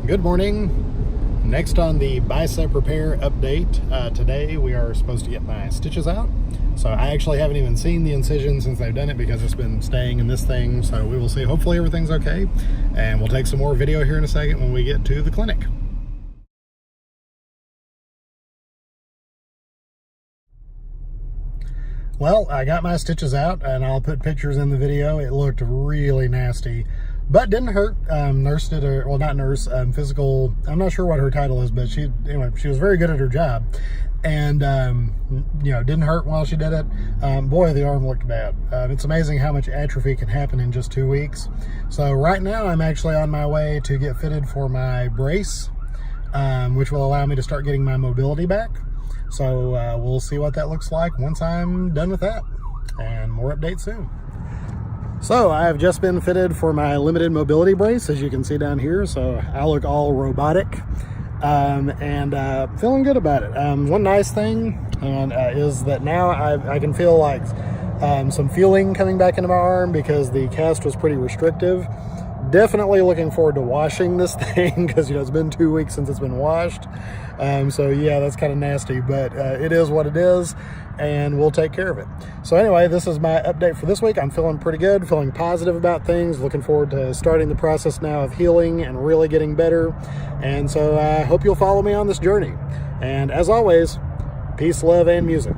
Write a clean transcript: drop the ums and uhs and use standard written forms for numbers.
Good morning. Next on the bicep repair update, today we are supposed to get my stitches out. So I actually haven't even seen the incision since they've done it because it's been staying in this thing. So we will see. Hopefully everything's okay. And we'll take some more video here in a second when we get to the clinic. Well, I got my stitches out and I'll put pictures in the video. It looked really nasty, but didn't hurt. Nurse did a, well, not nurse, physical, I'm not sure what her title is, but she was very good at her job. And, didn't hurt while she did it. Boy, the arm looked bad. It's amazing how much atrophy can happen in just 2 weeks. So right now I'm actually on my way to get fitted for my brace, which will allow me to start getting my mobility back. So we'll see what that looks like once I'm done with that, and more updates soon. So I have just been fitted for my limited mobility brace, as you can see down here. So I look all robotic, and feeling good about it. One nice thing is that now I can feel like some feeling coming back into my arm because the cast was pretty restrictive. Definitely looking forward to washing this thing because it's been 2 weeks since it's been washed. So yeah, that's kind of nasty, but it is what it is, and we'll take care of it. So anyway, this is my update for this week. I'm feeling pretty good, feeling positive about things, looking forward to starting the process now of healing and really getting better. And so I hope you'll follow me on this journey. And as always, peace, love, and music.